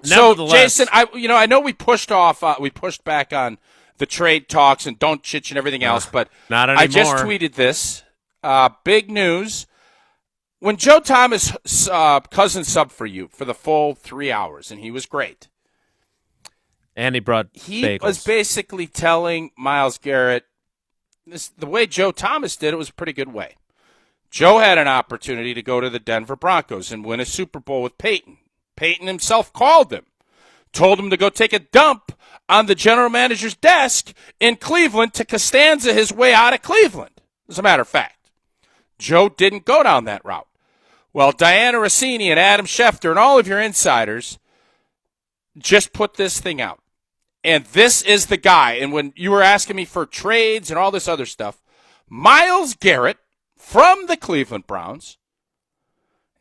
So, Jason, I know we pushed back on the trade talks and 𝙏𝘼𝙐𝙀 and everything else, but not anymore. I just tweeted this. Big news. When Joe Thomas cousin subbed for you for the full 3 hours, and he was great. And he brought bagels. Was basically telling Myles Garrett, the way Joe Thomas did it was a pretty good way. Joe had an opportunity to go to the Denver Broncos and win a Super Bowl with Peyton. Peyton himself called him, told him to go take a dump on the general manager's desk in Cleveland to Costanza his way out of Cleveland, as a matter of fact. Joe didn't go down that route. Well, Diana Rossini and Adam Schefter and all of your insiders just put this thing out. And this is the guy. And when you were asking me for trades and all this other stuff, Myles Garrett from the Cleveland Browns,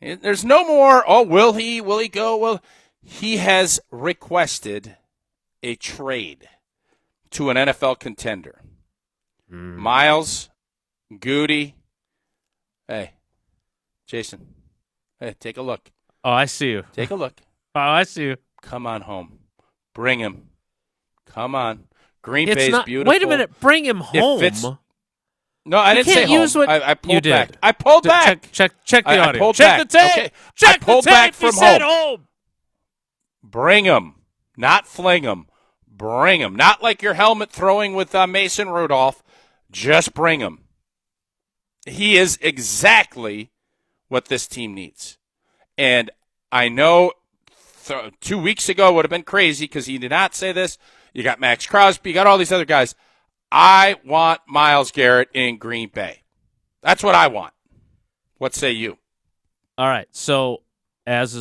there's no more, will he go? Well, he has requested a trade to an NFL contender. Myles, Goody, hey, Jason, hey, take a look. Oh, I see you. Take a look. Oh, I see you. Come on home. Bring him. Come on. Green Bay's beautiful. Wait a minute. Bring him home. No, I didn't say home. I pulled back. I pulled back. Check the audio. I pulled check back. the tape. Okay. Check I pulled the tape. back from He said home. Bring him. Not fling him. Bring him. Not like your helmet throwing with Mason Rudolph. Just bring him. He is exactly what this team needs. And I know 2 weeks ago would have been crazy because he did not say this. You got Max Crosby. You got all these other guys. I want Myles Garrett in Green Bay. That's what I want. What say you? All right. So, as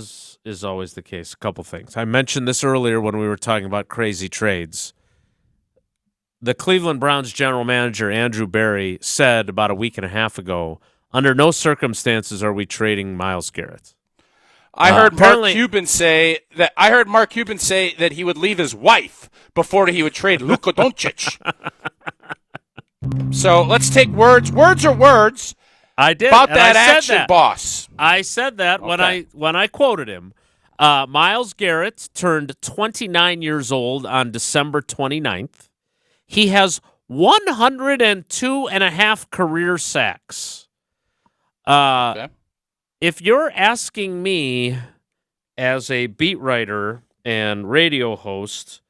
is always the case, a couple things. I mentioned this earlier when we were talking about crazy trades. The Cleveland Browns general manager, Andrew Berry, said about a week and a half ago, under no circumstances are we trading Myles Garrett. I heard Mark Cuban say that he would leave his wife before he would trade Luka Doncic. So let's take words. Words are words. I did about that action, boss. I said that when I quoted him. Myles Garrett turned 29 years old on December 29th. He has 102 and a half career sacks. If you're asking me as a beat writer and radio host,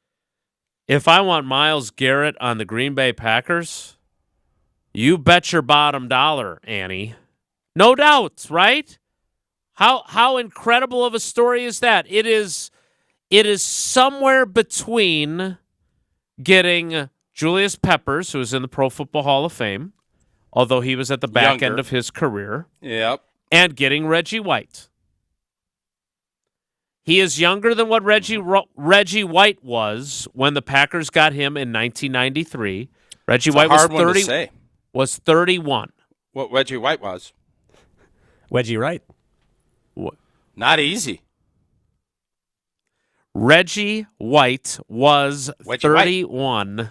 if I want Myles Garrett on the Green Bay Packers, you bet your bottom dollar, Annie. No doubt, right? How incredible of a story is that? It is somewhere between getting Julius Peppers, who is in the Pro Football Hall of Fame, although he was at the back end of his career. Yep. And getting Reggie White. He is younger than what Reggie White was when the Packers got him in 1993. Reggie White was 31. What Reggie White was? Reggie Wright. What? Not easy. Reggie White was 31.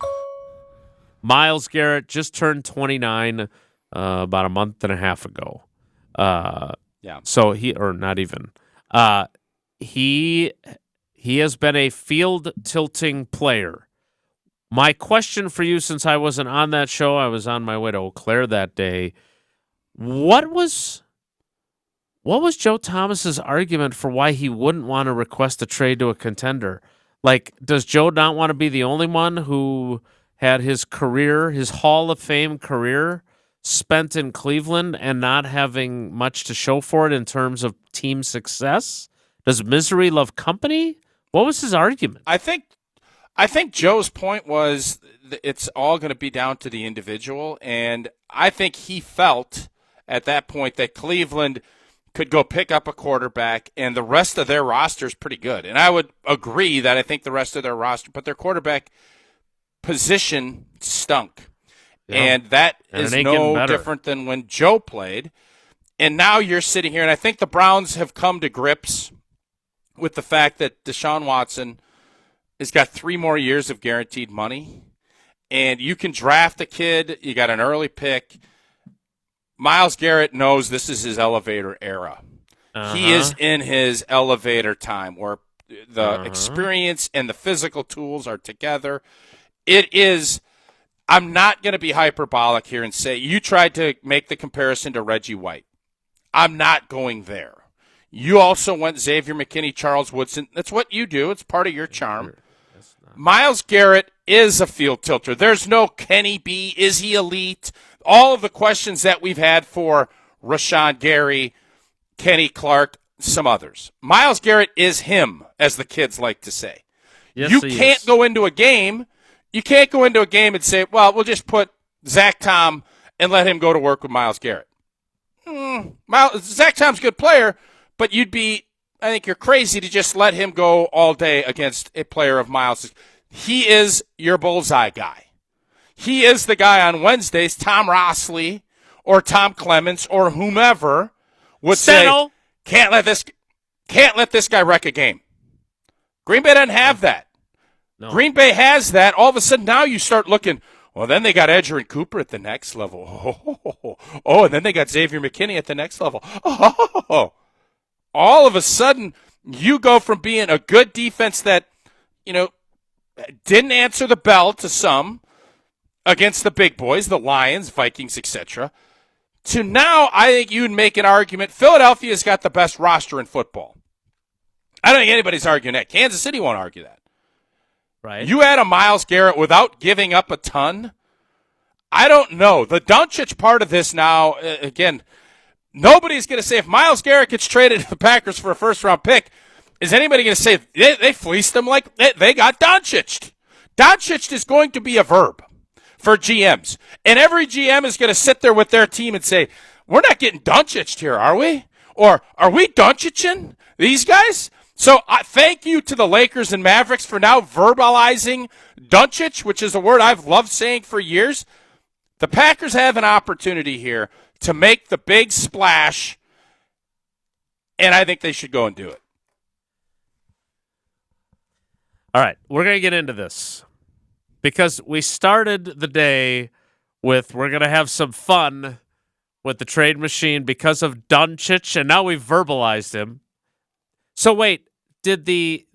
Myles Garrett just turned 29 about a month and a half ago. So he has been a field tilting player. My question for you, since I wasn't on that show, I was on my way to Eau Claire that day. What was Joe Thomas's argument for why he wouldn't want to request a trade to a contender? Like, does Joe not want to be the only one who had his career, his Hall of Fame career, spent in Cleveland and not having much to show for it in terms of team success? Does misery love company? What was his argument? I think Joe's point was it's all going to be down to the individual, and I think he felt at that point that Cleveland could go pick up a quarterback, and the rest of their roster is pretty good. And I would agree that I think the rest of their roster, but their quarterback position stunk. And that is no different than when Joe played. And now you're sitting here, and I think the Browns have come to grips with the fact that Deshaun Watson has got 3 more years of guaranteed money. And you can draft a kid. You got an early pick. Myles Garrett knows this is his elevator era. He is in his elevator time where the experience and the physical tools are together. It is. I'm not going to be hyperbolic here and say you tried to make the comparison to Reggie White. I'm not going there. You also went Xavier McKinney, Charles Woodson. That's what you do. It's part of your charm. Myles Garrett is a field tilter. There's no can he be? Is he elite? All of the questions that we've had for Rashawn Gary, Kenny Clark, some others. Myles Garrett is him, as the kids like to say. Yes, you can't go into a game. You can't go into a game and say, well, we'll just put Zach Tom and let him go to work with Myles Garrett. Zach Tom's a good player, but I think you're crazy to just let him go all day against a player of Myles'. He is your bullseye guy. He is the guy on Wednesdays, Tom Rossley or Tom Clements or whomever would say, can't let this guy wreck a game. Green Bay doesn't have that. No. Green Bay has that. All of a sudden now you start looking, well, then they got Edger and Cooper at the next level. Oh, and then they got Xavier McKinney at the next level. Oh. All of a sudden, you go from being a good defense that, didn't answer the bell to some against the big boys, the Lions, Vikings, etc., to now I think you'd make an argument Philadelphia's got the best roster in football. I don't think anybody's arguing that. Kansas City won't argue that. Right. You add a Myles Garrett without giving up a ton. I don't know. The Doncic part of this now, again, nobody's going to say if Myles Garrett gets traded to the Packers for a first-round pick, is anybody going to say they fleeced him like they got Doncic? Doncic is going to be a verb for GMs. And every GM is going to sit there with their team and say, we're not getting Doncic here, are we? Or are we Doncicing these guys? So thank you to the Lakers and Mavericks for now verbalizing Doncic, which is a word I've loved saying for years. The Packers have an opportunity here to make the big splash, and I think they should go and do it. All right, we're going to get into this because we started the day with we're going to have some fun with the trade machine because of Doncic, and now we've verbalized him. So wait, did the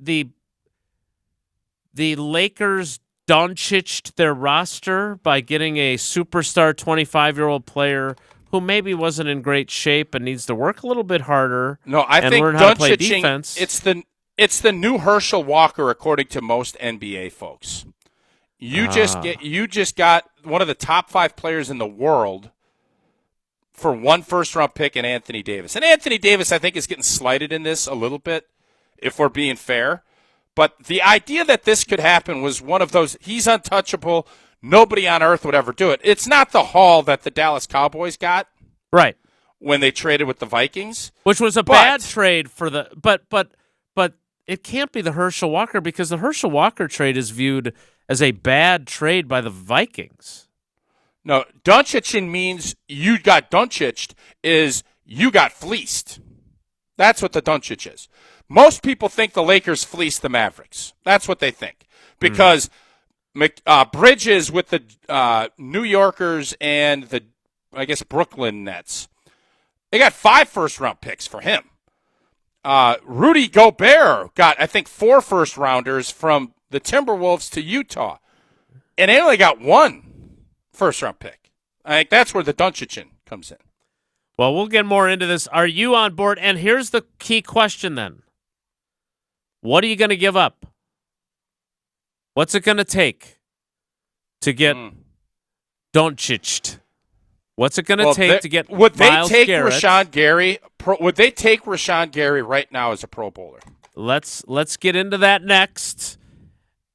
Lakers Doncic their roster by getting a superstar 25-year-old player who maybe wasn't in great shape and needs to work a little bit harder? No, I and think learn how to play defense. It's the new Herschel Walker, according to most NBA folks. You just got one of the top 5 players in the world for one first-round pick in Anthony Davis. And Anthony Davis, I think, is getting slighted in this a little bit, if we're being fair. But the idea that this could happen was one of those, he's untouchable, nobody on earth would ever do it. It's not the haul that the Dallas Cowboys got. Right. When they traded with the Vikings. Which was a bad trade for the but it can't be the Herschel Walker because the Herschel Walker trade is viewed as a bad trade by the Vikings. No, Doncic means you got Doncic is you got fleeced. That's what the Doncic is. Most people think the Lakers fleeced the Mavericks. That's what they think. Because Bridges with the New Yorkers and the, I guess, Brooklyn Nets, they got 5 first-round picks for him. Rudy Gobert got, I think, 4 first-rounders from the Timberwolves to Utah. And they only got 1 first-round pick. I think that's where the Doncic comes in. Well, we'll get more into this. Are you on board? And here's the key question then. What are you going to give up? What's it going to take to get Doncic? What's it going to take to get Would they Myles take Garrett? Rashawn Gary? Would they take Rashawn Gary right now as a Pro Bowler? Let's get into that next.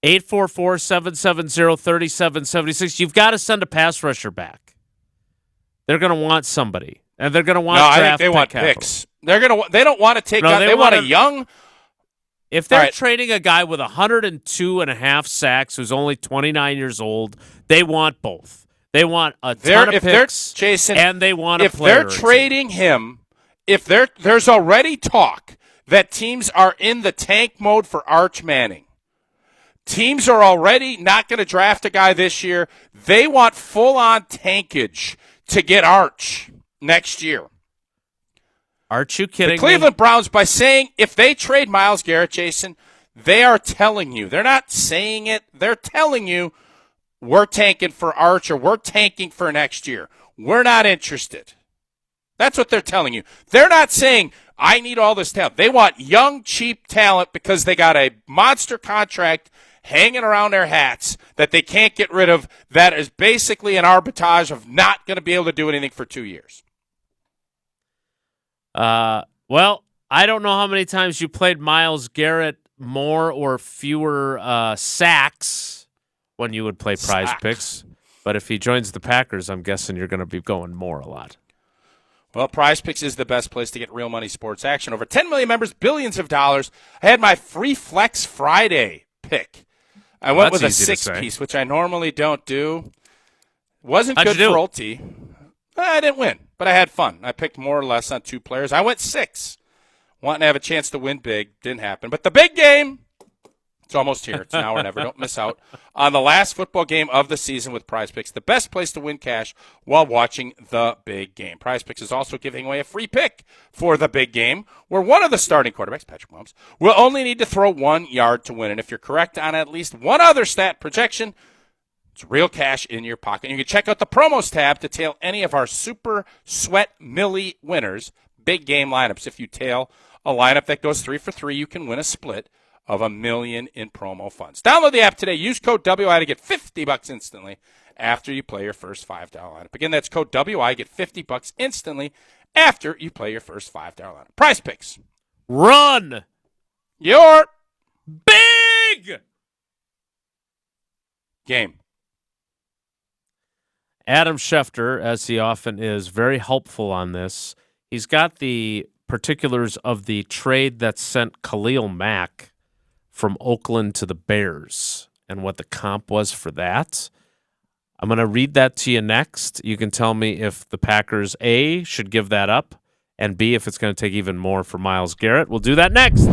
844-770-3776. You've got to send a pass rusher back. They're going to want somebody, and they're going to want. No, draft I think they want capital. picks. They don't want to take. They want a young. If they're trading a guy with 102.5 sacks who's only 29 years old, they want both. They want a ton of picks, Jason, and they want a if player. They're trading him, there's already talk that teams are in the tank mode for Arch Manning. Teams are already not going to draft a guy this year. They want full-on tankage to get Arch next year. Aren't you kidding the Cleveland Browns, by saying if they trade Myles Garrett, Jason, They are telling you. They're not saying it. They're telling you, we're tanking for Archer. We're tanking for next year. We're not interested. That's what they're telling you. They're not saying, I need all this talent. They want young, cheap talent because they got a monster contract hanging around their hats that they can't get rid of. That is basically an arbitrage of not going to be able to do anything for 2 years. Well, I don't know how many times you played Myles Garrett more or fewer sacks when you would play Prize Picks. But if he joins the Packers, I'm guessing you're going to be going more a lot. Well, Prize Picks is the best place to get real money sports action. Over 10 million members, billions of dollars. I had my free Flex Friday pick. I went with a 6-piece, which I normally don't do. Wasn't good for Old T. I didn't win, but I had fun. I picked more or less on 2 players. I went 6. Wanting to have a chance to win big. Didn't happen. But the big game, it's almost here. It's now or never. Don't miss out on the last football game of the season with Prize Picks, the best place to win cash while watching the big game. Prize Picks is also giving away a free pick for the big game, where one of the starting quarterbacks, Patrick Mahomes, will only need to throw 1 yard to win. And if you're correct on at least one other stat projection, it's real cash in your pocket. You can check out the promos tab to tail any of our Super Sweat Millie winners, big game lineups. If you tail a lineup that goes 3 for 3, you can win a split of $1 million in promo funds. Download the app today. Use code WI to get $50 instantly after you play your first $5 lineup. Again, that's code WI. Get $50 instantly after you play your first $5 lineup. Prize Picks. Run your big game. Adam Schefter, as he often is, very helpful on this. He's got the particulars of the trade that sent Khalil Mack from Oakland to the Bears and what the comp was for that. I'm going to read that to you next. You can tell me if the Packers, A, should give that up, and B, if it's going to take even more for Myles Garrett. We'll do that next.